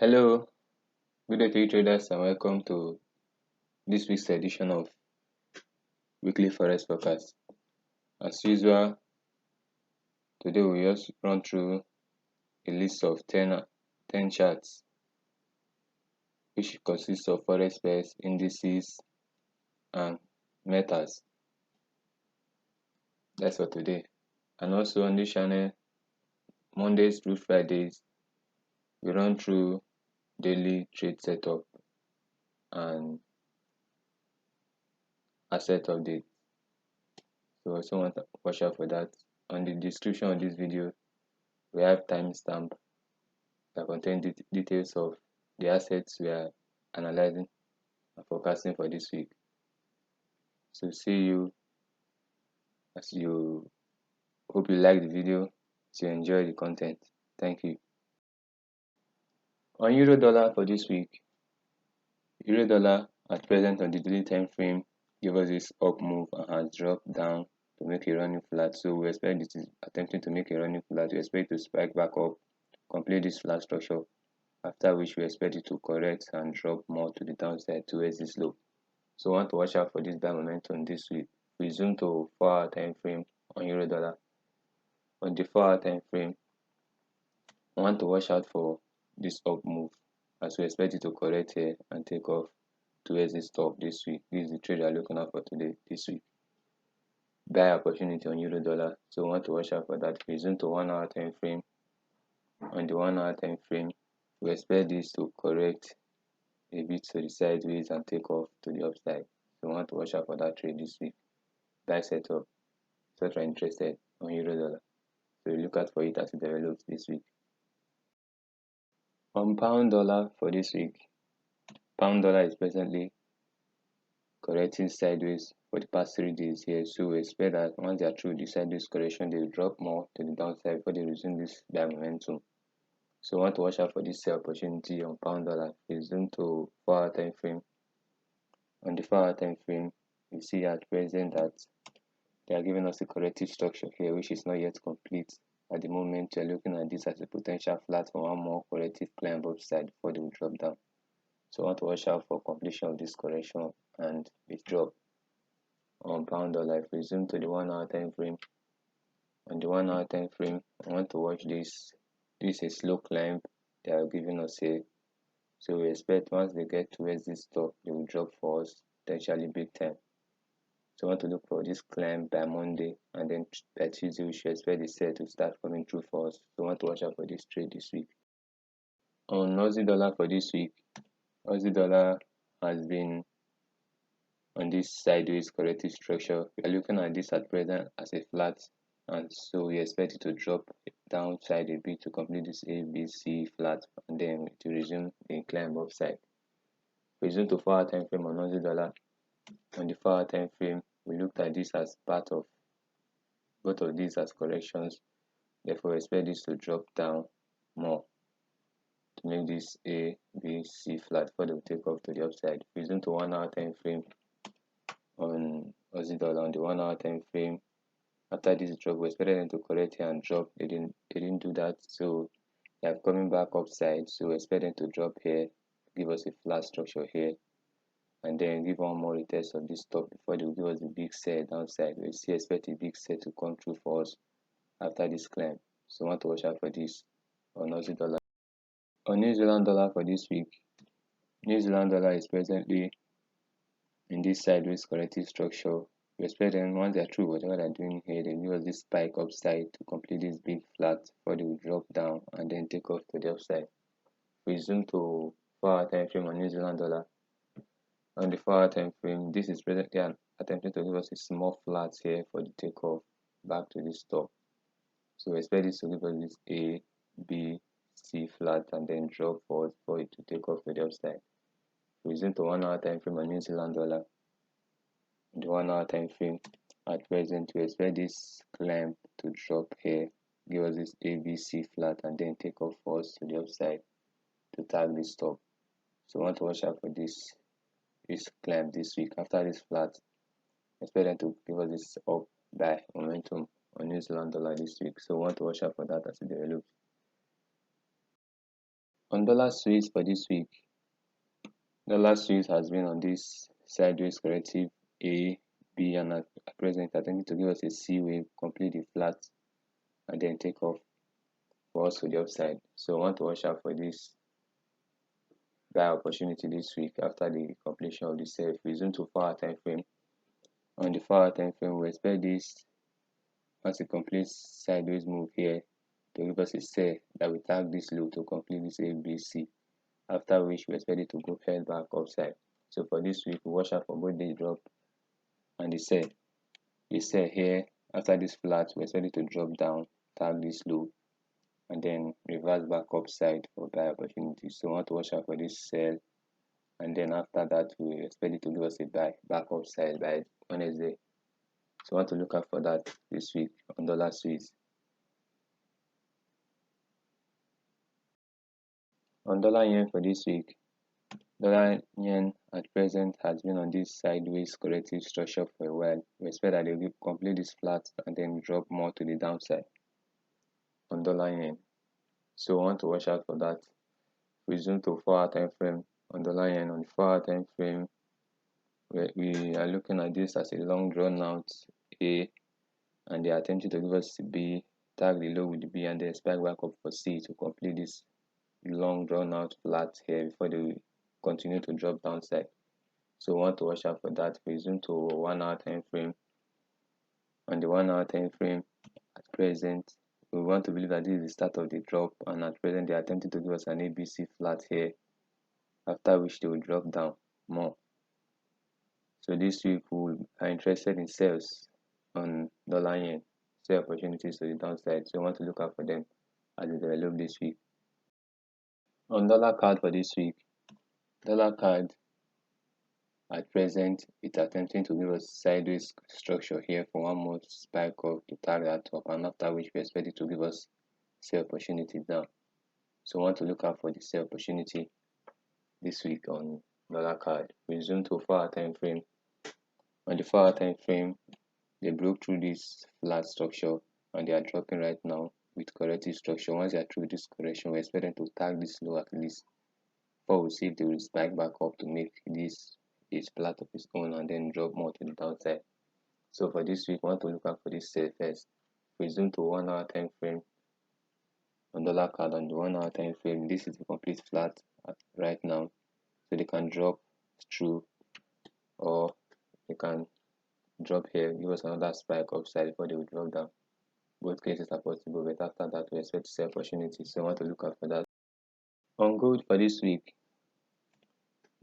Hello, good day to you traders and welcome to this week's edition of Weekly Forex Forecast. As usual, today we just run through a list of 10 charts which consists of Forex pairs, indices and metals. That's for today. And also on this channel, Mondays through Fridays, we run through daily trade setup and asset update. So also want to watch out for that. On the description of this video, we have timestamp that contain details of the assets we are analyzing and forecasting for this week. So see you as you hope you like the video, to enjoy the content. Thank you. On euro dollar for this week, euro dollar at present on the daily time frame gave us this up move and has dropped down to make a running flat. So we expect it is attempting to make a running flat. We expect to spike back up, complete this flat structure, after which we expect it to correct and drop more to the downside towards this low. So we want to watch out for this buy momentum this week. We zoom to 4-hour time frame on euro dollar. On the 4-hour time frame, we want to watch out for this up move as we expect it to correct here and take off towards this top this week. This is the trade we are looking at for today, this week. Buy opportunity on euro dollar. So we want to watch out for that. We zoom to 1-hour time frame. On the 1-hour time frame, we expect this to correct a bit to the sideways and take off to the upside. So we want to watch out for that trade this week. Buy setup, so if you're interested on euro dollar. So look out for it as it develops this week. On pound dollar for this week, pound dollar is presently correcting sideways for the past 3 days here. So we expect that once they are through the sideways correction, they will drop more to the downside before they resume this buy momentum. So we want to watch out for this sell opportunity on pound dollar. We zoom to 4-hour time frame. On the 4-hour time frame, we see at present that they are giving us a corrective structure here, which is not yet complete. At the moment, we are looking at this as a potential flat for one more corrective climb upside before they will drop down. So I want to watch out for completion of this correction and a drop on pound dollar. If we zoom to the 1-hour time frame, on the 1-hour time frame, I want to watch this. This is a slow climb they are giving us here. So we expect once they get towards this top, they will drop for us, potentially big time. So I want to look for this climb by Monday, and then by Tuesday we should expect the sell to start coming through for us. So I want to watch out for this trade this week. On Aussie dollar for this week, Aussie dollar has been on this sideways corrective structure. We are looking at this at present as a flat, and so we expect it to drop downside a bit to complete this ABC flat, and then to resume the climb upside. We zoom to 4-hour time frame on Aussie dollar. On the 4-hour time frame, we looked at this as part of both of these as corrections. Therefore, we expect this to drop down more to make this A, B, C flat before they will take off to the upside. We zoom to 1-hour time frame on Aussie dollar. On the 1-hour time frame, after this drop, we expected them to correct here and drop. They didn't do that, so they are coming back upside. So we expect them to drop here, give us a flat structure here, and then give one more retest of this top before they will give us a big sell downside. We still expect a big sell to come through for us after this climb. So I want to watch out for this on Aussie dollar. On New Zealand dollar for this week, New Zealand dollar is presently in this sideways corrective structure. We expect them, once they're through whatever they're doing here, they give us this spike upside to complete this big flat before they will drop down and then take off to the upside. We zoom to 4-hour time frame on New Zealand dollar. On the 4-hour time frame, this is presently attempting to give us a small flat here for the takeoff back to this top. So we expect this to give us this A, B, C flat and then drop forward for it to take off to the upside. We zoom to 1-hour time frame on New Zealand dollar. On the 1-hour time frame, at present, we expect this climb to drop here, give us this ABC flat and then take off for us to the upside to tag this top. So we want to watch out for this climb this week. After this flat, expect them to give us this up buy momentum on New Zealand dollar this week. So we want to watch out for that as it develops. On dollar Swiss for this week, dollar Swiss has been on this sideways corrective A, B, and at present attempting to give us a C wave, complete the flat, and then take off for us to the upside. So I want to watch out for this buy opportunity this week after the completion of the sell. If we zoom to 4-hour time frame, on the 4-hour time frame, we expect this once it completes sideways move here to give us a sell that will tag this low to complete this ABC. After which we expect it to go head back upside. So for this week, we watch out for both the drop and the sell. The sell here after this flat, we expect it to drop down, tag this low, and then reverse back upside for buy opportunity. So we want to watch out for this sell, and then after that we expect it to give us a buy back upside by Wednesday. So I want to look out for that this week on dollar Swiss. On dollar yen for this week, dollar yen at present has been on this sideways corrective structure for a while. We expect that they will complete this flat and then drop more to the downside on dollar yen. So we want to watch out for that. We zoom to 4-hour time frame on dollar yen. On the 4-hour time frame, we are looking at this as a long drawn out A, and they are attempting to give us B, tag the low with the B, and then spike back up for C to complete this long drawn out flat here before they continue to drop downside. So we want to watch out for that. We zoom to 1-hour time frame. On the 1-hour time frame at present, we want to believe that this is the start of the drop, and at present they are attempting to give us an ABC flat here, after which they will drop down more. So this week we are interested in sales on dollar yen, sell opportunities to the downside. So we want to look out for them as they develop this week. On dollar CAD for this week, dollar CAD at present it's attempting to give us sideways structure here for one more spike up to tag that top, and after which we expect it to give us sell opportunity down. So we want to look out for the sell opportunity this week on dollar CAD. We zoom to 4-hour time frame. On the 4-hour time frame, they broke through this flat structure and they are dropping right now with corrective structure. Once they are through this correction, we expect them to tag this low at least before we see if they will spike back up to make this a splat of its own and then drop more to the downside. So for this week, we want to look out for this sell first. We zoom to 1-hour time frame on dollar CAD. On the 1-hour time frame, this is the complete flat right now, so they can drop through or they can drop here, give us another spike upside before they will drop down. Both cases are possible, but after that we expect to see opportunity, so I want to look out for that. On gold for this week,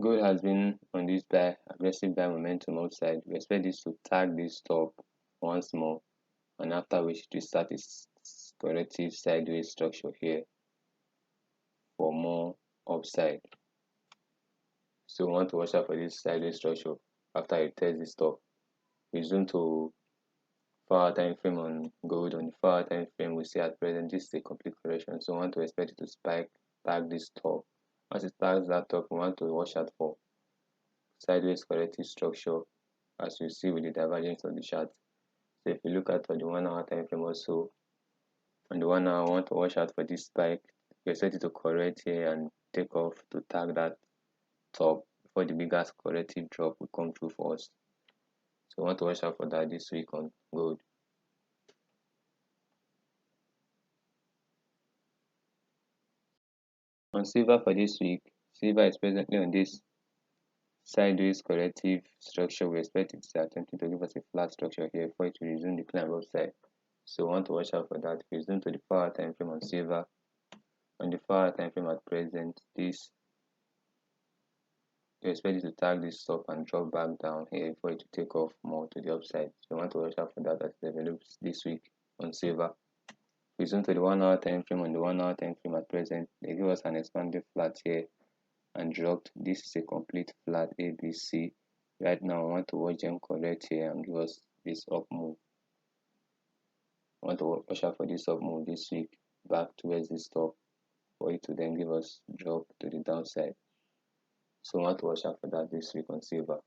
gold has been on this aggressive buy momentum outside. We expect this to tag this top once more, and after which it will start its corrective sideways structure here for more upside. So we want to watch out for this sideways structure after it tests this top. We zoom to 4-hour time frame on gold. On the 4-hour time frame, we see at present this is a complete correction, so we want to expect it to spike, tag this top. Once it tags that top, we want to watch out for sideways corrective structure, as you see with the divergence of the chart. So if you look at for the 1-hour time frame also, on the 1 hour, I want to watch out for this spike. We expect it to correct here and take off to tag that top before the biggest corrective drop will come through for us. So I want to watch out for that this week on gold. On silver for this week, silver is presently on this sideways corrective structure. We expect it to attempting to give us a flat structure here before it will resume the climb upside. So we want to watch out for that. We zoom to the 4-hour time frame on silver. On the 4-hour time frame at present, this we expect it to tag this top and drop back down here for it to take off more to the upside. So we want to watch out for that as it develops this week on silver. We zoom to the 1-hour time frame. On the 1-hour time frame at present, they give us an expanded flat here and dropped. This is a complete flat ABC. Right now, I want to watch them correct here and give us this up move. I want to watch out for this up move this week back towards this top for it to then give us drop to the downside. So I want to watch out for that this week on silver.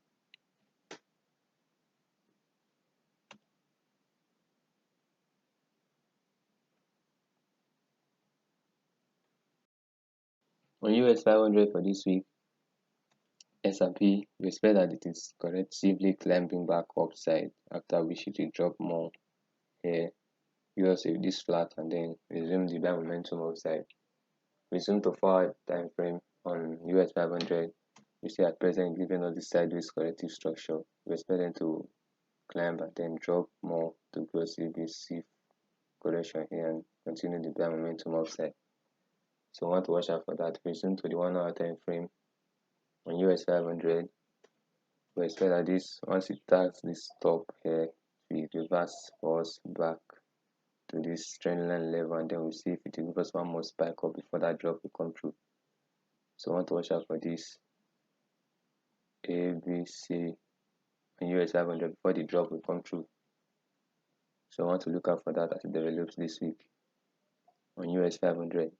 On US 500 for this week, S&P, we expect that it is correctively climbing back upside, after which it will drop more here. US will this flat and then resume the buy momentum upside. Resume to forward time frame on US 500. We see at present giving us this sideways corrective structure. We expect them to climb and then drop more to go see this correction here and continue the buy momentum upside. So we want to watch out for that. Resume to the 1 hour time frame on US 500. We expect that this, once it tags this top here, we reverse force back to this trend line level, and then we'll see if it will give us one more spike up before that drop will come through. So I want to watch out for this ABC and US 500 before the drop will come through. So I want to look out for that as it develops this week on US 500.